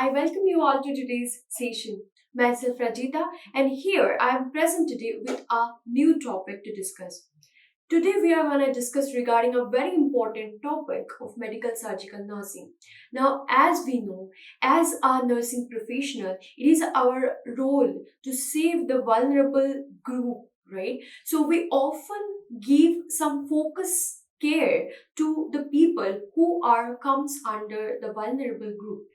I welcome you all to today's session. Myself Rajita, and here I am present today with a new topic to discuss. Today we are going to discuss regarding a very important topic of medical surgical nursing. Now, as we know, as a nursing professional, it is our role to save the vulnerable group, right? So we often give some focus care to the people who are comes under the vulnerable group.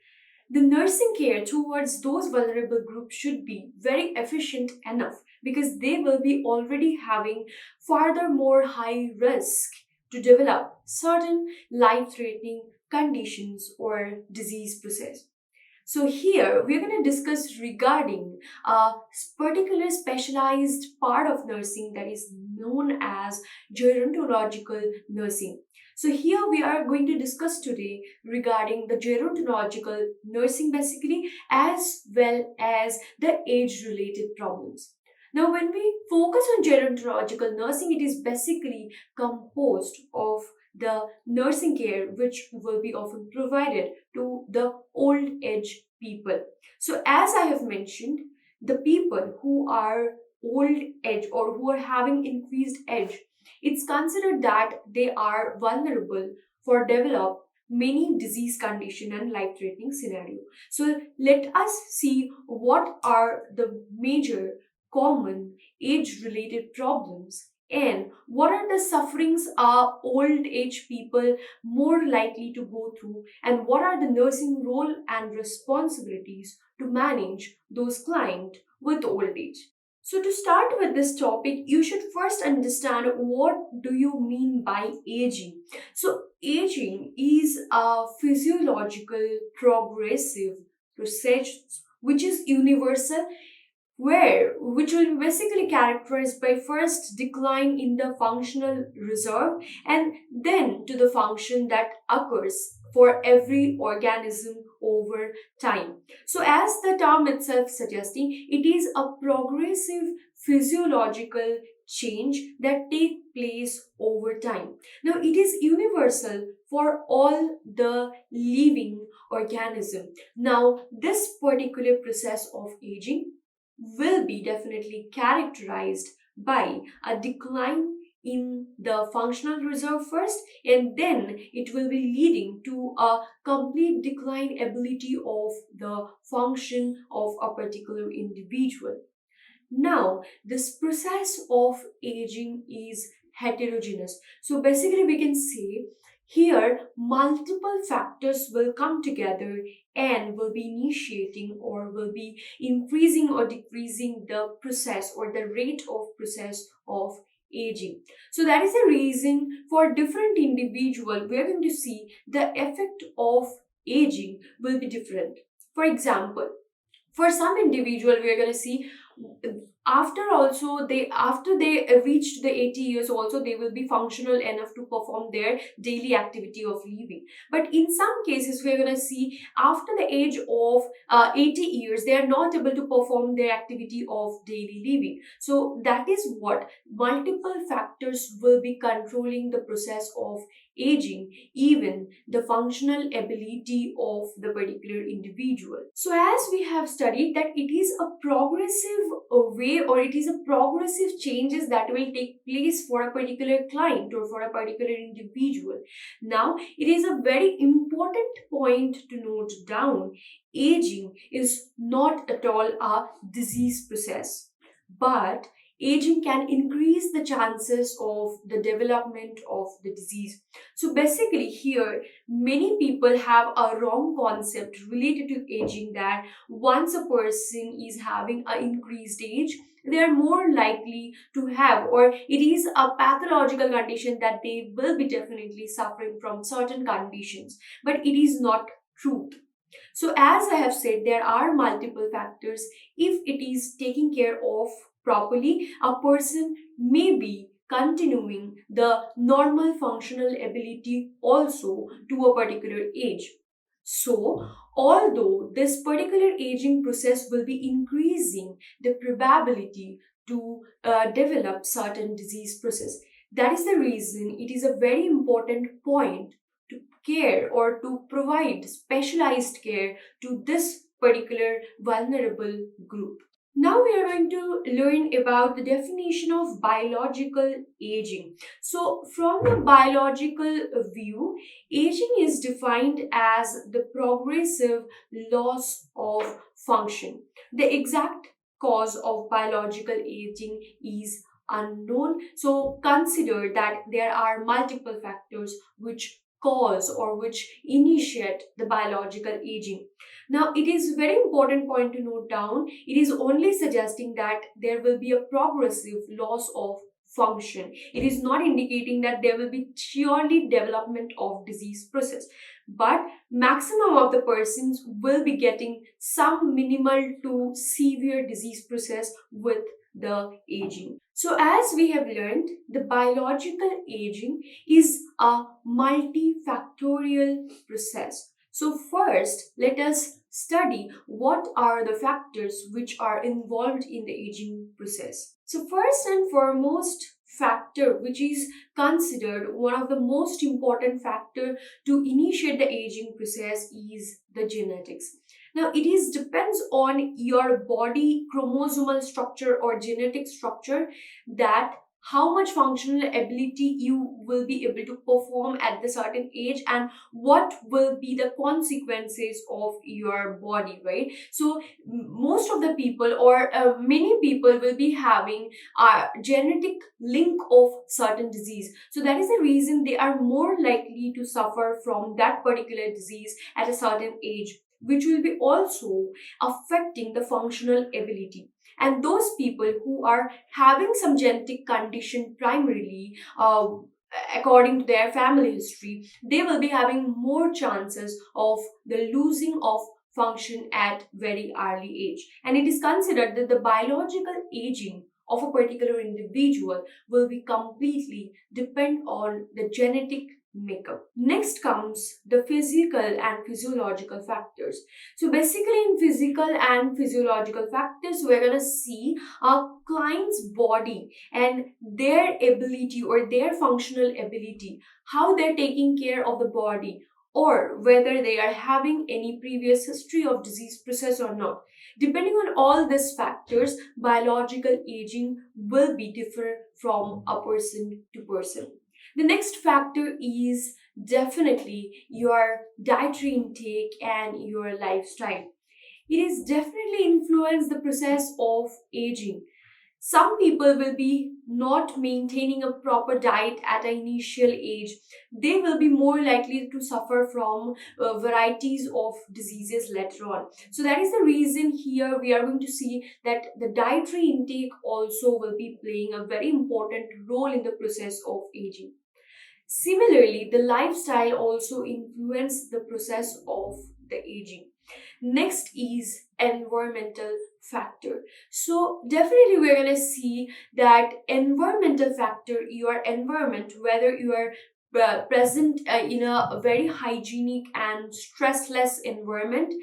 The nursing care towards those vulnerable groups should be very efficient enough because they will be already having furthermore high risk to develop certain life threatening conditions or disease process. So here we're going to discuss regarding a particular specialized part of nursing that is known as gerontological nursing. So here we are going to discuss today regarding the gerontological nursing basically as well as the age related problems. Now when we focus on gerontological nursing, it is basically composed of the nursing care which will be often provided to the old age people. So, as I have mentioned, the people who are old age or who are having increased age, it's considered that they are vulnerable for develop many disease condition and life threatening scenario. So let us see what are the major common age related problems and what are the sufferings are old age people more likely to go through and what are the nursing role and responsibilities to manage those clients with old age. So to start with this topic, you should first understand what do you mean by aging. So aging is a physiological progressive process which is universal where which will be basically characterized by first decline in the functional reserve and then to the function that occurs for every organism over time. So as the term itself suggesting, it is a progressive physiological change that take place over time. Now it is universal for all the living organism. Now this particular process of aging will be definitely characterized by a decline in the functional reserve first and then it will be leading to a complete decline ability of the function of a particular individual. Now this process of aging is heterogeneous, so basically we can say here multiple factors will come together and will be initiating or will be increasing or decreasing the process or the rate of process of aging. So that is the reason for different individual we are going to see the effect of aging will be different. For example, for some individual we are going to see after they reach the 80 years also they will be functional enough to perform their daily activity of living, but in some cases we are going to see after the age of 80 years they are not able to perform their activity of daily living. So that is what multiple factors will be controlling the process of aging, even the functional ability of the particular individual. So, as we have studied that it is a progressive way or it is a progressive changes that will take place for a particular client or for a particular individual. Now, it is a very important point to note down. Aging is not at all a disease process, but aging can increase the chances of the development of the disease. So basically here many people have a wrong concept related to aging that once a person is having an increased age they are more likely to have or it is a pathological condition that they will be definitely suffering from certain conditions, but it is not truth. So, as I have said, there are multiple factors. If it is taken care of properly, a person may be continuing the normal functional ability also to a particular age. So, although this particular aging process will be increasing the probability to develop certain disease process, that is the reason it is a very important point to care or to provide specialized care to this particular vulnerable group. Now we are going to learn about the definition of biological aging. So, from the biological view, aging is defined as the progressive loss of function. The exact cause of biological aging is unknown. So, consider that there are multiple factors which cause or which initiate the biological aging. Now, it is very important point to note down. It is only suggesting that there will be a progressive loss of function. It is not indicating that there will be surely development of disease process. But maximum of the persons will be getting some minimal to severe disease process with the aging. So as we have learned, the biological aging is a multifactorial process. So first, let us study what are the factors which are involved in the aging process. So first and foremost factor which is considered one of the most important factor to initiate the aging process is the genetics. Now it is depends on your body chromosomal structure or genetic structure that how much functional ability you will be able to perform at the certain age and what will be the consequences of your body, right? So most of the people or many people will be having a genetic link of certain disease, so that is the reason they are more likely to suffer from that particular disease at a certain age, which will be also affecting the functional ability. And those people who are having some genetic condition primarily according to their family history, they will be having more chances of the losing of function at very early age. And it is considered that the biological aging of a particular individual will be completely depend on the genetic makeup. Next comes the physical and physiological factors. So basically in physical and physiological factors, we're going to see a client's body and their ability or their functional ability, how they're taking care of the body, or whether they are having any previous history of disease process or not. Depending on all these factors, biological aging will be different from a person to person. The next factor is definitely your dietary intake and your lifestyle. It is definitely influence the process of aging. Some people will be not maintaining a proper diet at an initial age. They will be more likely to suffer from varieties of diseases later on. So that is the reason here we are going to see that the dietary intake also will be playing a very important role in the process of aging. Similarly, the lifestyle also influence the process of the aging. Next is environmental factor. So definitely we're going to see that environmental factor, your environment, whether you are present in a very hygienic and stressless environment,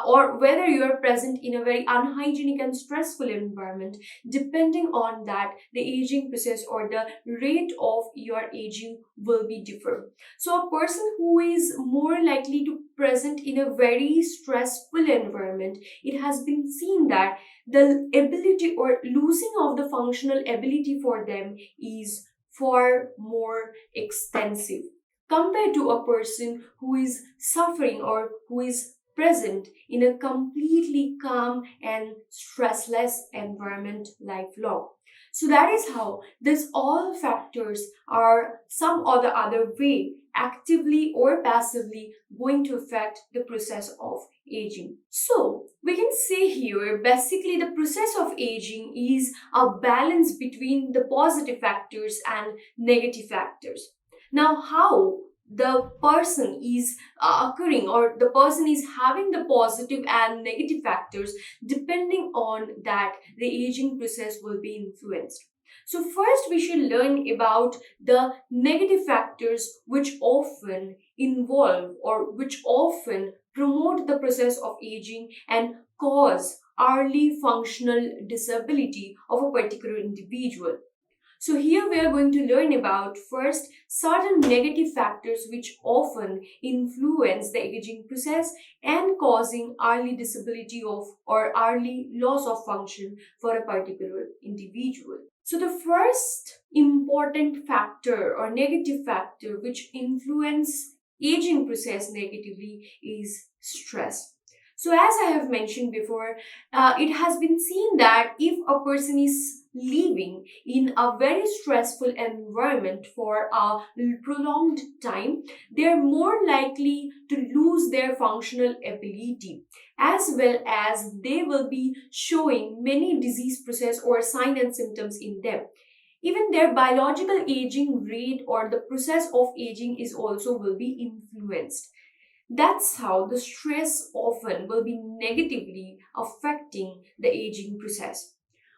or whether you are present in a very unhygienic and stressful environment, depending on that, the aging process or the rate of your aging will be different. So a person who is more likely to present in a very stressful environment, it has been seen that the ability or losing of the functional ability for them is far more extensive compared to a person who is suffering or who is present in a completely calm and stressless environment lifelong. So that is how this all factors are some or the other way actively or passively going to affect the process of aging. So we can say here basically the process of aging is a balance between the positive factors and negative factors. Now, how the person is occurring or the person is having the positive and negative factors, depending on that, the aging process will be influenced. So first we should learn about the negative factors which often involve or which often promote the process of aging and cause early functional disability of a particular individual. So here we are going to learn about first certain negative factors which often influence the aging process and causing early disability of or early loss of function for a particular individual. So the first important factor or negative factor which influence aging process negatively is stress. So as I have mentioned before, it has been seen that if a person is living in a very stressful environment for a prolonged time, they are more likely to lose their functional ability, as well as they will be showing many disease process or sign and symptoms in them. Even their biological aging rate or the process of aging is also will be influenced. That's how the stress often will be negatively affecting the aging process.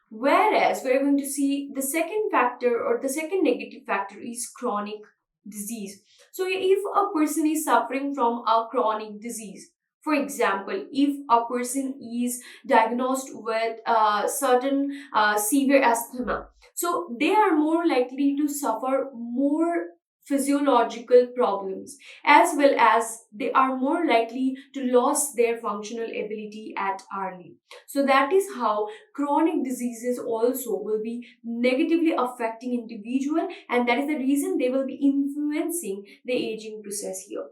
Whereas we're going to see the second factor or the second negative factor is chronic disease. So if a person is suffering from a chronic disease, for example, if a person is diagnosed with certain severe asthma, so they are more likely to suffer more physiological problems, as well as they are more likely to lose their functional ability at early. So that is how chronic diseases also will be negatively affecting individual, and that is the reason they will be influencing the aging process here.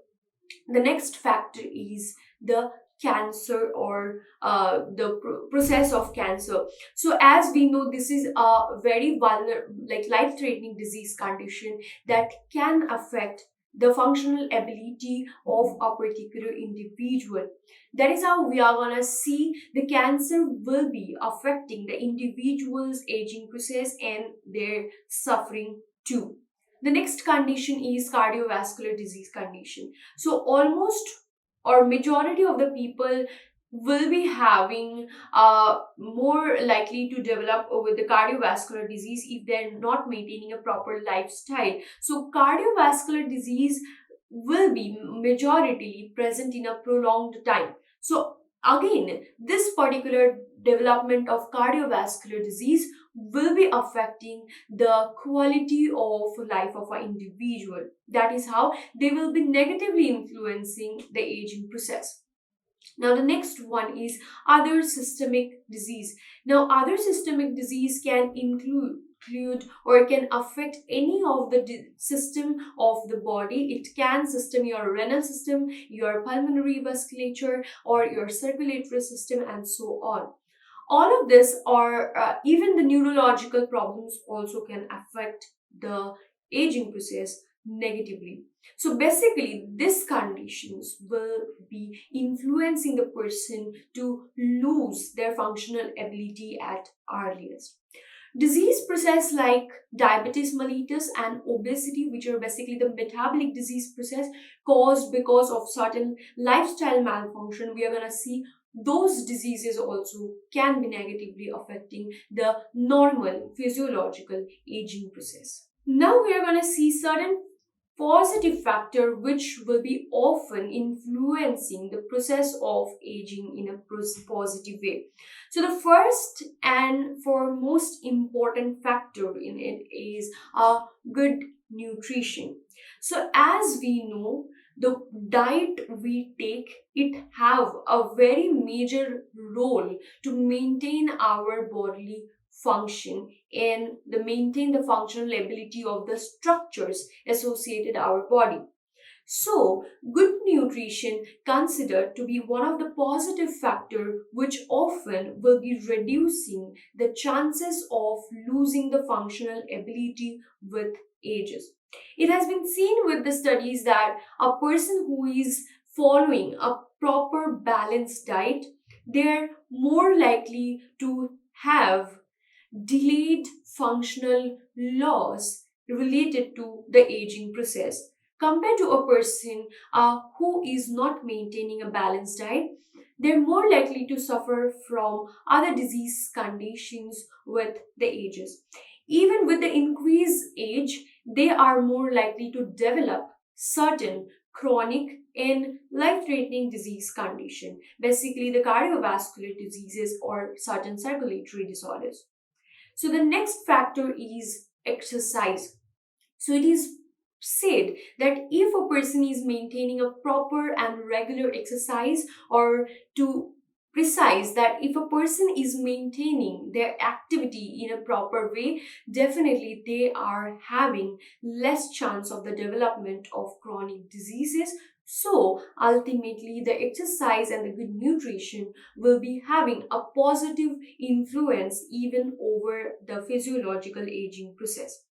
The next factor is the cancer or the process of cancer. So as we know, this is a very vulnerable, like life threatening disease condition that can affect the functional ability of a particular individual. That is how we are gonna see the cancer will be affecting the individual's aging process and their suffering too. The next condition is cardiovascular disease condition. So almost or majority of the people will be having more likely to develop with the cardiovascular disease if they're not maintaining a proper lifestyle. So cardiovascular disease will be majority present in a prolonged time. So again, this particular development of cardiovascular disease will be affecting the quality of life of an individual. That is how they will be negatively influencing the aging process. Now, the next one is other systemic disease. Now, other systemic disease can include or can affect any of the system of the body. It can system your renal system, your pulmonary vasculature, or your circulatory system, and so on. All of this, or even the neurological problems, also can affect the aging process negatively. So basically, these conditions will be influencing the person to lose their functional ability at earliest. Disease process like diabetes mellitus and obesity, which are basically the metabolic disease process caused because of certain lifestyle malfunction, we are going to see those diseases also can be negatively affecting the normal physiological aging process. Now we are going to see certain positive factor which will be often influencing the process of aging in a positive way. So the first and foremost important factor in it is a good nutrition. So as we know, the diet we take, it have a very major role to maintain our bodily function and the maintain the functional ability of the structures associated our body. So, good nutrition considered to be one of the positive factor which often will be reducing the chances of losing the functional ability with ages. It has been seen with the studies that a person who is following a proper balanced diet, they're more likely to have delayed functional loss related to the aging process compared to a person who is not maintaining a balanced diet. They're more likely to suffer from other disease conditions with the ages. Even with the increased age, they are more likely to develop certain chronic and life-threatening disease condition, basically the cardiovascular diseases or certain circulatory disorders. So the next factor is exercise. So it is said that if a person is maintaining a proper and regular exercise, or to precise that if a person is maintaining their activity in a proper way, definitely they are having less chance of the development of chronic diseases. So ultimately the exercise and the good nutrition will be having a positive influence even over the physiological aging process.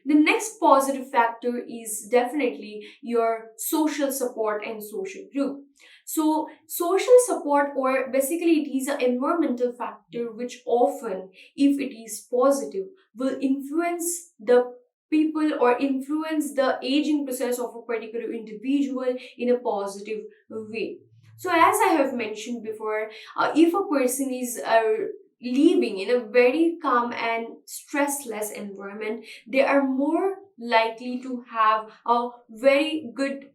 The next positive factor is definitely your social support and social group. So, social support, or basically, it is an environmental factor which often, if it is positive, will influence the people or influence the aging process of a particular individual in a positive way. So, as I have mentioned before, if a person is living in a very calm and stressless environment, they are more likely to have a very good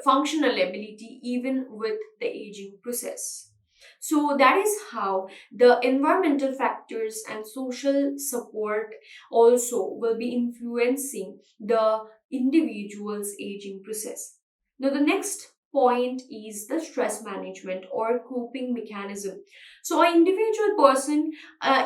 functional ability even with the aging process. So that is how the environmental factors and social support also will be influencing the individual's aging process. Now, the next point is the stress management or coping mechanism. So, an individual person,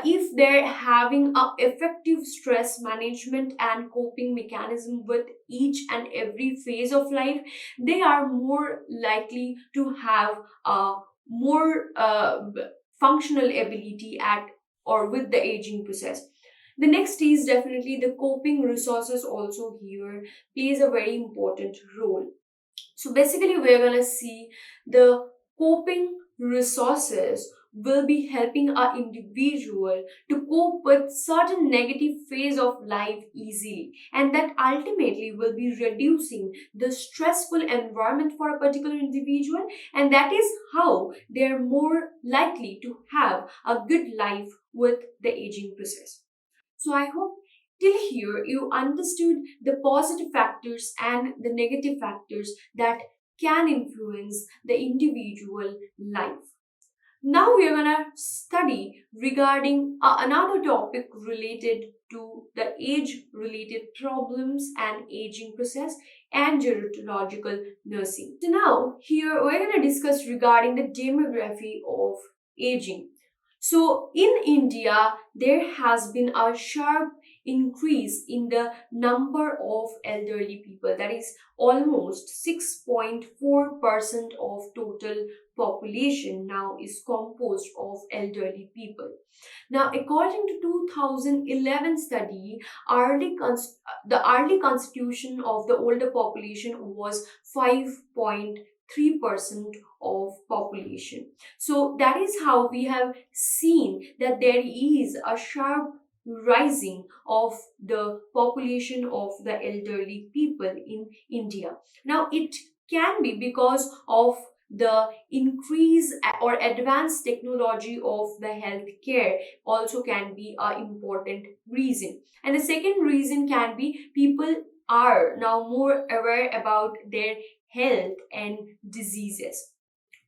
if they're having a effective stress management and coping mechanism with each and every phase of life, they are more likely to have a more functional ability at or with the aging process. The next is definitely the coping resources also here plays a very important role. So basically, we're gonna see the coping resources will be helping our individual to cope with certain negative phase of life easily, and that ultimately will be reducing the stressful environment for a particular individual, and that is how they're more likely to have a good life with the aging process. So I hope till here you understood the positive factors and the negative factors that can influence the individual life. Now we are going to study regarding another topic related to the age related problems and aging process and gerontological nursing. So now here we're going to discuss regarding the demography of aging. So in India, there has been a sharp increase in the number of elderly people. That is almost 6.4% of total population now is composed of elderly people. Now, according to 2011 study, the early constitution of the older population was 5.3% of population. So that is how we have seen that there is a sharp rising of the population of the elderly people in India. Now, it can be because of the increase or advanced technology of the healthcare also can be an important reason. And the second reason can be people are now more aware about their health and diseases.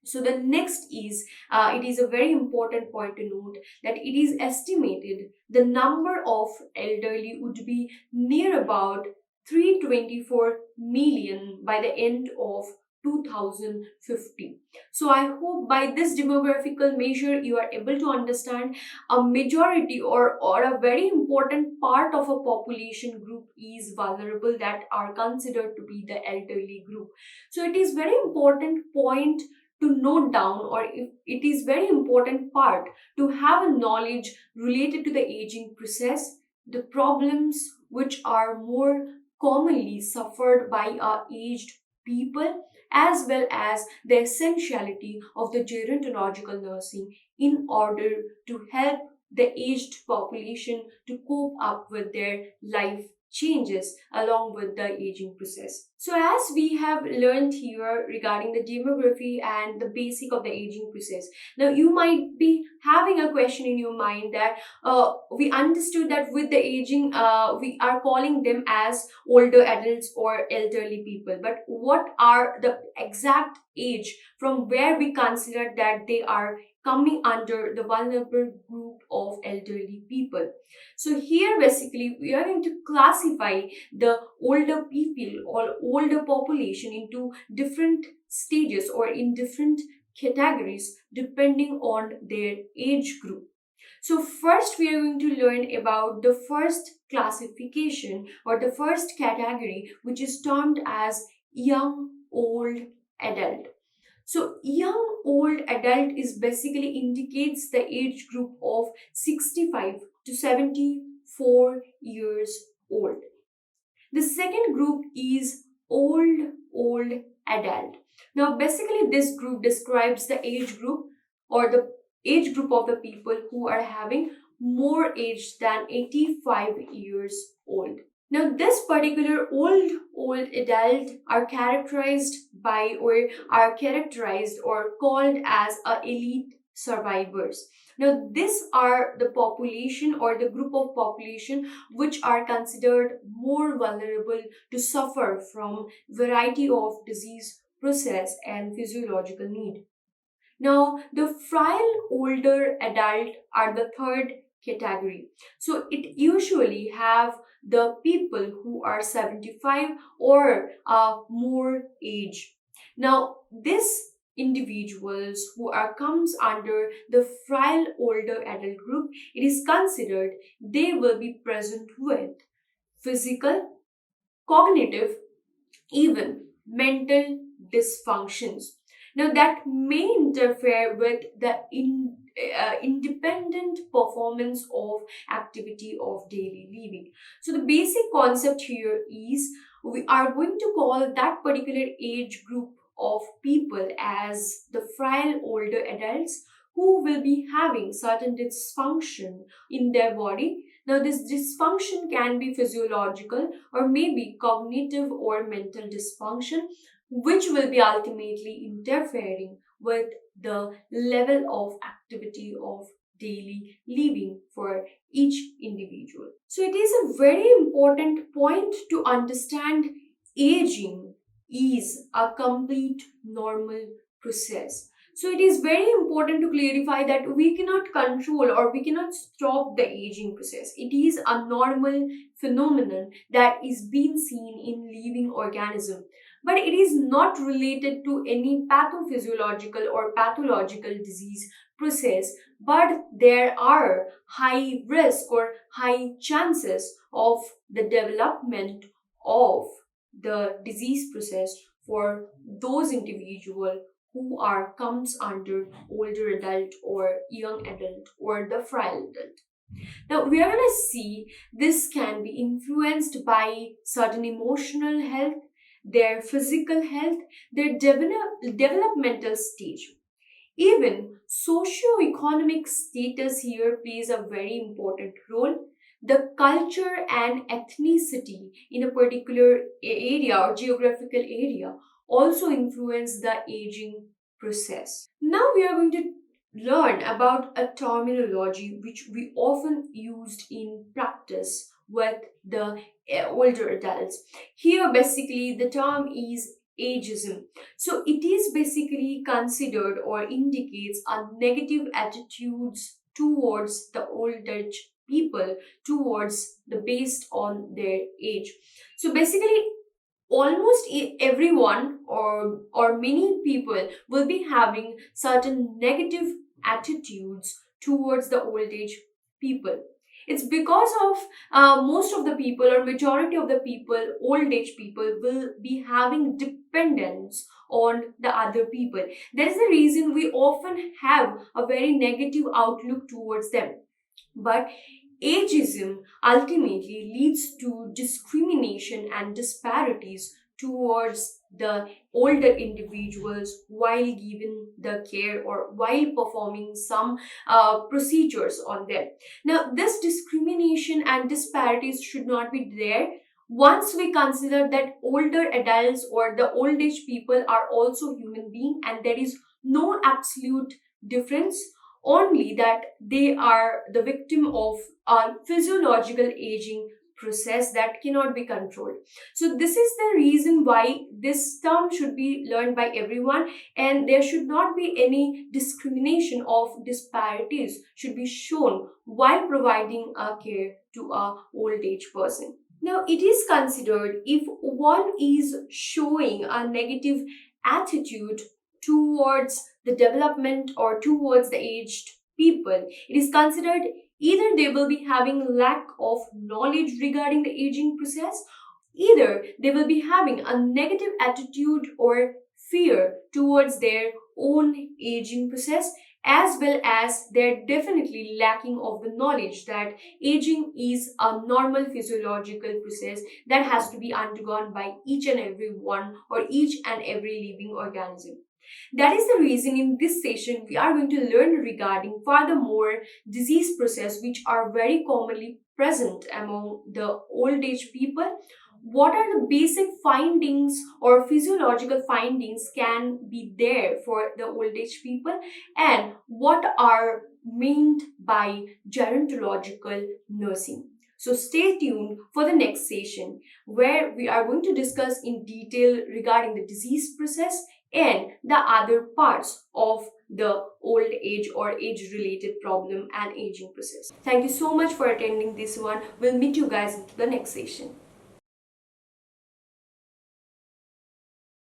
So the next is, it is a very important point to note that it is estimated the number of elderly would be near about 324 million by the end of 2050. So I hope by this demographical measure you are able to understand a majority or a very important part of a population group is vulnerable, that are considered to be the elderly group. So it is very important point to note down, or if it is very important part to have a knowledge related to the aging process, the problems which are more commonly suffered by our aged people, as well as the essentiality of the gerontological nursing in order to help the aged population to cope up with their life changes along with the aging process. So, as we have learned here regarding the demography and the basic of the aging process, now you might be having a question in your mind that we understood that with the aging, we are calling them as older adults or elderly people, but what are the exact age from where we consider that they are coming under the vulnerable group of elderly people. So here basically we are going to classify the older people or older population into different stages or in different categories depending on their age group. So first we are going to learn about the first classification or the first category, which is termed as young old adult. So young old adult is basically indicates the age group of 65 to 74 years old. The second group is old adult. Now, basically, this group describes the age group or the age group of the people who are having more age than 85 years old. Now, this particular old adult are characterized by or are characterized or called as a elite survivors. Now, these are the population or the group of population which are considered more vulnerable to suffer from variety of disease process and physiological need. Now, the frail older adult are the third category. So it usually have the people who are 75 or more age. Now, this individuals who are comes under the frail older adult group, it is considered they will be present with physical, cognitive, even mental dysfunctions. Now, that may interfere with the independent performance of activity of daily living. So, the basic concept here is we are going to call that particular age group of people as the frail older adults who will be having certain dysfunction in their body. Now, this dysfunction can be physiological or maybe cognitive or mental dysfunction, which will be ultimately interfering with the level of activity of daily living for each individual. So, it is a very important point to understand aging is a complete normal process. So it is very important to clarify that we cannot control or we cannot stop the aging process. It is a normal phenomenon that is being seen in living organism. But it is not related to any pathophysiological or pathological disease process, but there are high risk or high chances of the development of the disease process for those individual who are comes under older adult or young adult or the frail adult. Now we are going to see this can be influenced by certain emotional health, their physical health, their developmental stage. Even socio-economic status here plays a very important role. The culture and ethnicity in a particular area or geographical area also influence the aging process. Now we are going to learn about a terminology which we often used in practice with the older adults. Here basically the term is ageism. So it is basically considered or indicates a negative attitudes towards the old age people towards the based on their age. So basically almost everyone or many people will be having certain negative attitudes towards the old age people. It's because of most of the people or majority of the people, old age people will be having dependence on the other people. That is the reason we often have a very negative outlook towards them. But ageism ultimately leads to discrimination and disparities towards the older individuals while giving the care or while performing some procedures on them. Now, this discrimination and disparities should not be there once we consider that older adults or the old age people are also human beings and there is no absolute difference, only that they are the victim of a physiological aging process that cannot be controlled. So this is the reason why this term should be learned by everyone, and there should not be any discrimination of disparities should be shown while providing a care to a old age person. Now, it is considered if one is showing a negative attitude towards the development or towards the aged people, it is considered either they will be having lack of knowledge regarding the aging process, either they will be having a negative attitude or fear towards their own aging process, as well as they're definitely lacking of the knowledge that aging is a normal physiological process that has to be undergone by each and every one or each and every living organism. That is the reason in this session we are going to learn regarding furthermore disease process which are very commonly present among the old age people. What are the basic findings or physiological findings can be there for the old age people, and what are meant by gerontological nursing. So stay tuned for the next session where we are going to discuss in detail regarding the disease process and the other parts of the old age or age related problem and aging process. Thank you so much for attending this one. We'll meet you guys in the next session.